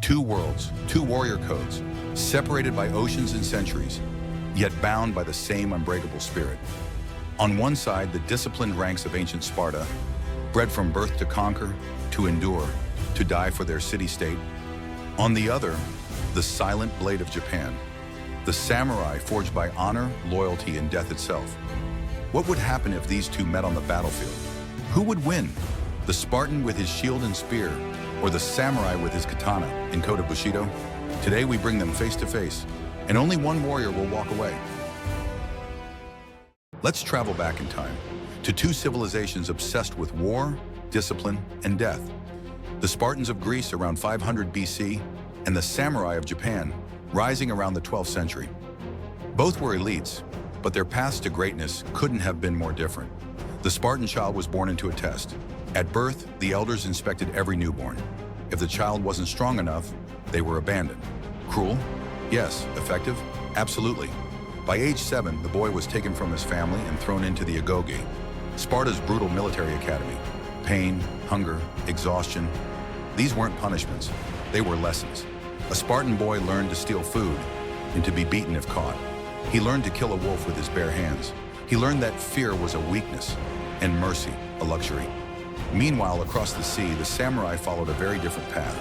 Two worlds, two warrior codes, separated by oceans and centuries, yet bound by the same unbreakable spirit. On one side, the disciplined ranks of ancient Sparta, bred from birth to conquer, to endure, to die for their city-state. On the other, the silent blade of Japan, the samurai forged by honor, loyalty, and death itself. What would happen if these two met on the battlefield? Who would win? The Spartan with his shield and spear, or the samurai with his katana and code of Bushido? Today we bring them face to face, and only one warrior will walk away. Let's travel back in time to two civilizations obsessed with war, discipline, and death. The Spartans of Greece around 500 BC and the samurai of Japan rising around the 12th century. Both were elites, but their paths to greatness couldn't have been more different. The Spartan child was born into a test. At birth, the elders inspected every newborn. If the child wasn't strong enough, they were abandoned. Cruel? Yes. Effective? Absolutely. By age 7, the boy was taken from his family and thrown into the Agoge, Sparta's brutal military academy. Pain, hunger, exhaustion. These weren't punishments, they were lessons. A Spartan boy learned to steal food and to be beaten if caught. He learned to kill a wolf with his bare hands. He learned that fear was a weakness and mercy a luxury. Meanwhile, across the sea, the samurai followed a very different path.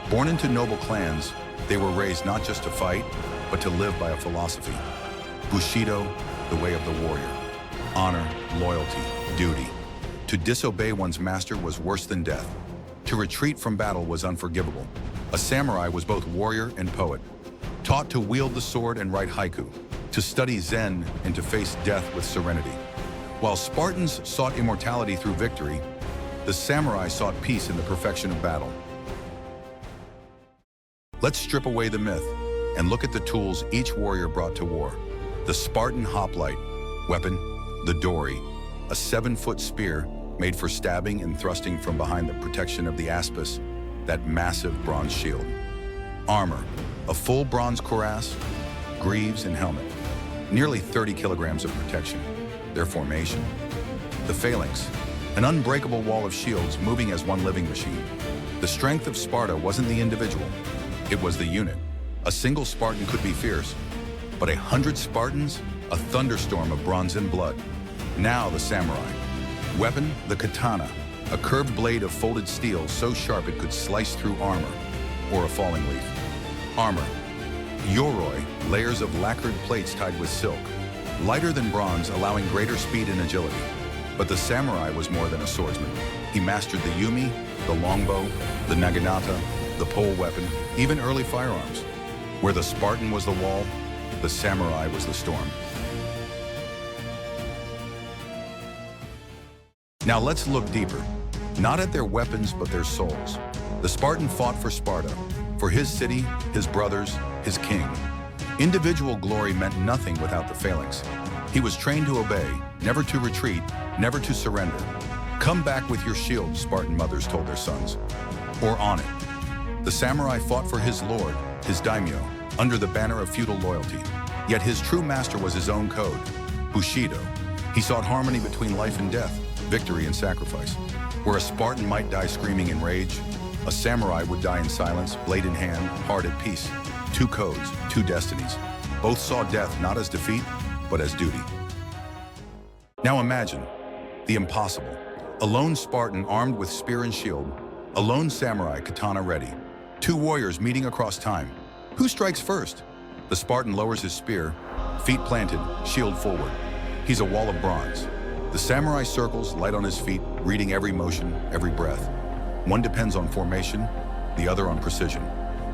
Born into noble clans, they were raised not just to fight, but to live by a philosophy. Bushido, the way of the warrior. Honor, loyalty, duty. To disobey one's master was worse than death. To retreat from battle was unforgivable. A samurai was both warrior and poet, taught to wield the sword and write haiku, to study Zen and to face death with serenity. While Spartans sought immortality through victory, the samurai sought peace in the perfection of battle. Let's strip away the myth and look at the tools each warrior brought to war. The Spartan hoplite, weapon, the dory, a 7-foot spear made for stabbing and thrusting from behind the protection of the aspis, that massive bronze shield. Armor, a full bronze cuirass, greaves, and helmet. Nearly 30 kilograms of protection. Their formation. The Phalanx, an unbreakable wall of shields moving as one living machine. The strength of Sparta wasn't the individual, it was the unit. A single Spartan could be fierce, but 100 Spartans, a thunderstorm of bronze and blood. Now the samurai. Weapon, the katana, a curved blade of folded steel so sharp it could slice through armor, or a falling leaf. Armor, yoroi, layers of lacquered plates tied with silk, lighter than bronze, allowing greater speed and agility. But the samurai was more than a swordsman. He mastered the yumi, the longbow, the naginata, the pole weapon, even early firearms. Where the Spartan was the wall, the samurai was the storm. Now let's look deeper, not at their weapons, but their souls. The Spartan fought for Sparta, for his city, his brothers, his king. Individual glory meant nothing without the Phalanx. He was trained to obey, never to retreat, never to surrender. Come back with your shield, Spartan mothers told their sons, or on it. The samurai fought for his lord, his daimyo, under the banner of feudal loyalty. Yet his true master was his own code, Bushido. He sought harmony between life and death, victory and sacrifice. Where a Spartan might die screaming in rage, a samurai would die in silence, blade in hand, heart at peace. Two codes, two destinies. Both saw death not as defeat, but as duty. Now imagine the impossible. A lone Spartan armed with spear and shield, a lone samurai katana ready. Two warriors meeting across time. Who strikes first? The Spartan lowers his spear, feet planted, shield forward. He's a wall of bronze. The samurai circles, light on his feet, reading every motion, every breath. One depends on formation, the other on precision.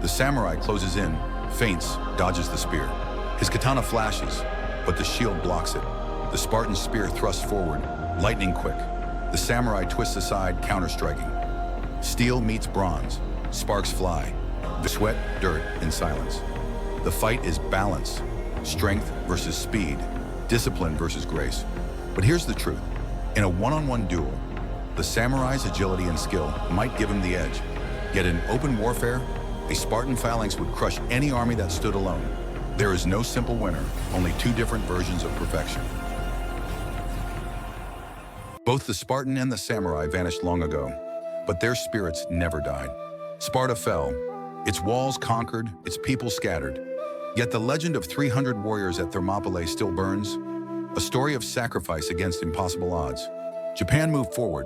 The samurai closes in, feints, dodges the spear. His katana flashes, but the shield blocks it. The Spartan spear thrusts forward, lightning quick. The samurai twists aside, counter-striking. Steel meets bronze, sparks fly. The sweat, dirt, and silence. The fight is balance, strength versus speed, discipline versus grace. But here's the truth. In a one-on-one duel, the samurai's agility and skill might give him the edge. Yet in open warfare, a Spartan phalanx would crush any army that stood alone. There is no simple winner, only two different versions of perfection. Both the Spartan and the samurai vanished long ago, but their spirits never died. Sparta fell, its walls conquered, its people scattered. Yet the legend of 300 warriors at Thermopylae still burns, a story of sacrifice against impossible odds. Japan moved forward.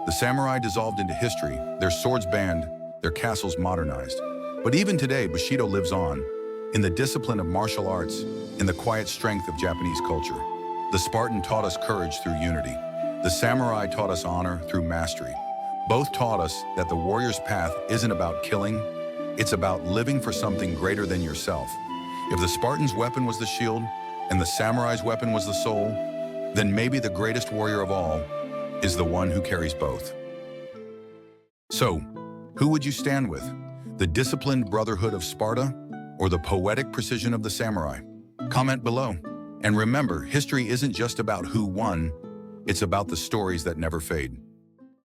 The samurai dissolved into history, their swords banned, their castles modernized. But even today, Bushido lives on, in the discipline of martial arts, in the quiet strength of Japanese culture. The Spartan taught us courage through unity. The samurai taught us honor through mastery. Both taught us that the warrior's path isn't about killing, it's about living for something greater than yourself. If the Spartan's weapon was the shield, and the samurai's weapon was the soul, then maybe the greatest warrior of all is the one who carries both. So, who would you stand with? The disciplined brotherhood of Sparta, or the poetic precision of the samurai? Comment below. And remember, history isn't just about who won, it's about the stories that never fade.